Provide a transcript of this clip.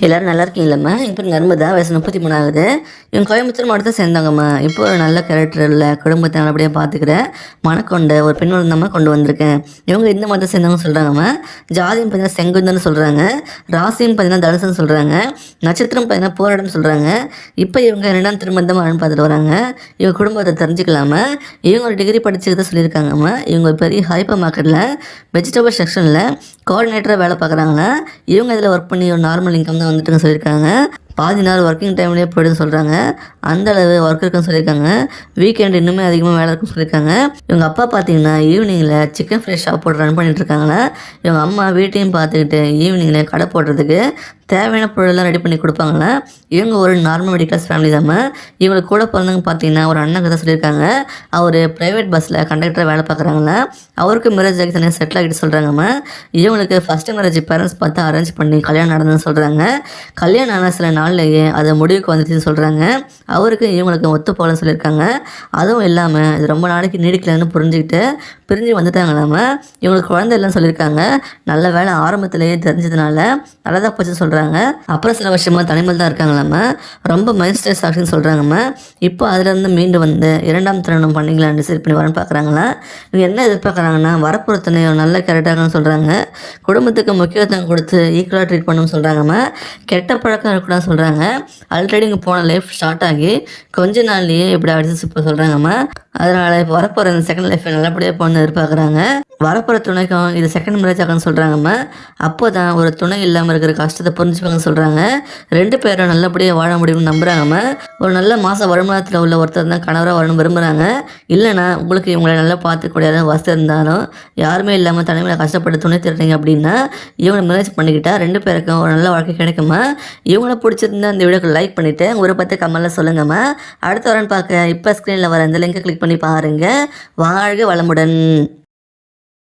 எல்லாரும் நல்லா இருக்கீங்களாம்மா? இப்போ நர்மதா வயசு 33 ஆகுது. இவங்க கோயம்புத்தூர் மாவட்டத்தை சேர்ந்தவங்கம்மா. இப்போ ஒரு நல்ல கேரக்டர் உள்ள குடும்பத்தை நல்லபடியாக பார்த்துக்கிற மனக்கொண்ட ஒரு பெண் வளர்ந்தம்மா கொண்டு வந்திருக்கேன். இவங்க இந்த மதத்தை சேர்ந்தவங்க சொல்கிறாங்கம்மா. ஜாதியும் பார்த்தீங்கன்னா செங்குந்தன்னு சொல்கிறாங்க, ராசியும் பார்த்தீங்கன்னா தனுசுன்னு சொல்கிறாங்க, நட்சத்திரம் பார்த்தீங்கன்னா போராடம்னு சொல்கிறாங்க. இப்போ இவங்க 2ஆம் திருமணம் வரணும்னு பார்த்துட்டு வராங்க. இவங்க குடும்பத்தை தெரிஞ்சுக்கலாமா? இவங்க ஒரு டிகிரி படிச்சுக்கிட்டு சொல்லியிருக்காங்கம்மா. இவங்க பெரிய ஹைப்பர் மார்க்கெட்டில் வெஜிடபிள் செக்ஷனில் கோஆர்டினேட்டராக வேலை பார்க்குறாங்களா. இவங்க இதில் ஒர்க் பண்ணி ஒரு நார்மல் இன்கம் தான் வந்துட்டுன்னு சொல்லியிருக்காங்க. பாதி நாள் ஒர்க்கிங் டைம்லேயே போய்டுன்னு சொல்கிறாங்க. அந்த அளவு ஒர்க் இருக்குன்னு சொல்லியிருக்காங்க. வீக்கெண்ட் இன்னுமே அதிகமாக வேலை இருக்குன்னு சொல்லியிருக்காங்க. இவங்க அப்பா பார்த்தீங்கன்னா ஈவினிங்கில் சிக்கன் ஃப்ரை ஷாப் போட்டு ரன் பண்ணிட்டு இருக்காங்களா. இவங்க அம்மா வீட்டையும் பார்த்துக்கிட்டு ஈவினிங்கில் கடை போடுறதுக்கு தேவையான பொருளெல்லாம் ரெடி பண்ணி கொடுப்பாங்களா. இவங்க ஒரு நார்மல் மிடில் கிளாஸ் ஃபேமிலி தான். இவங்களுக்கு கூட பிறந்தவங்க பார்த்தீங்கன்னா ஒரு அண்ணன் கதை சொல்லியிருக்காங்க. அவர் ப்ரைவேட் பஸ்ஸில் கண்டக்டராக வேலை பார்க்குறாங்களா. அவருக்கு மேரேஜ் ஆகி தனியாக செட்டில் ஆகிட்டு சொல்கிறாங்கம்மா. இவங்களுக்கு ஃபஸ்ட்டு மேரேஜ் பேரண்ட்ஸ் பார்த்து அரேஞ்ச் பண்ணி கல்யாணம் நடந்ததுன்னு சொல்கிறாங்க. கல்யாணம் ஆன சில நாள்லேயே அதை முடிவுக்கு வந்துச்சுன்னு சொல்கிறாங்க. அவருக்கு இவங்களுக்கு ஒத்து போகலன்னு சொல்லியிருக்காங்க. அதுவும் இல்லாமல் இது ரொம்ப நாளைக்கு நீடிக்கலன்னு புரிஞ்சுக்கிட்டு பிரிஞ்சு வந்துட்டாங்களாம. இவங்களுக்கு குழந்தை இல்லைன்னு சொல்லியிருக்காங்க. நல்ல வேலை ஆரம்பத்திலேயே தெரிஞ்சதுனால நல்லதாக போச்சுன்னு சொல்கிறாங்க. அப்புறம் சில வருஷமாக தனிமையில் தான் இருக்காங்களாம. ரொம்ப மைண்ட் ஸ்ட்ரெஸ் ஆச்சுன்னு சொல்கிறாங்கம்மா. இப்போ அதுலேருந்து மீண்டு வந்து 2ஆம் திருமணம் பண்ணிக்கலான்னு டிசைட் பண்ணி வரன்னு பார்க்குறாங்களா. இவங்க என்ன எதிர்பார்க்குறாங்கன்னா வரப்புறத்தனை நல்ல கேரக்டர்னு சொல்கிறாங்க. குடும்பத்துக்கு முக்கியத்துவம் கொடுத்து ஈக்குவலாக ட்ரீட் பண்ணணும்னு சொல்கிறாங்கம்மா. கெட்ட பழக்கம் இருக்கக்கூடாது சொல்கிறாங்க. ஆல்ரெடி இங்கே போன லைஃப் ஸ்டார்ட் ஆகி கொஞ்ச நாள்லேயே இப்படி அடிச்சு இப்போ சொல்கிறாங்கம்மா. அதனால் இப்போ வரப்போகிற இந்த செகண்ட் லைஃப்பை நல்லபடியாக போகணுன்னு எதிர்பார்க்குறாங்க. வரப்போகிற துணைக்கும் இது செகண்ட் மேரேஜ் ஆகுன்னு சொல்கிறாங்கம்மா. அப்போ தான் ஒரு துணை இல்லாமல் இருக்கிற கஷ்டத்தை புரிஞ்சுப்பாங்கன்னு சொல்கிறாங்க. 2 பேரும் நல்லபடியாக வாழ முடியும்னு நம்புகிறாங்கம்மா. ஒரு நல்ல மாத வருமானத்தில் உள்ள ஒருத்தர் தான் கணவராக வரணும் விரும்புகிறாங்க. இல்லைனா உங்களுக்கு இவங்களை நல்லா பார்த்துக்கூடிய வசதி இருந்தாலும் யாருமே இல்லாமல் தனிமையில் கஷ்டப்பட்டு துணை திருறீங்க அப்படின்னா இவங்களை மேரேஜ் பண்ணிக்கிட்டா 2 பேருக்கும் ஒரு நல்ல வாழ்க்கை கிடைக்குமா. இவங்கள பிடிச்சிருந்தா இந்த வீடியோக்கு லைக் பண்ணிவிட்டு ஒரு 10 கமெண்ட்டில் சொல்லுங்கம்மா. அடுத்த வரன்னு பார்க்க இப்போ ஸ்க்ரீனில் வர இந்த லிங்கை கிளிக் பண்ணி பாருங்கள். வாழ்க வளமுடன்.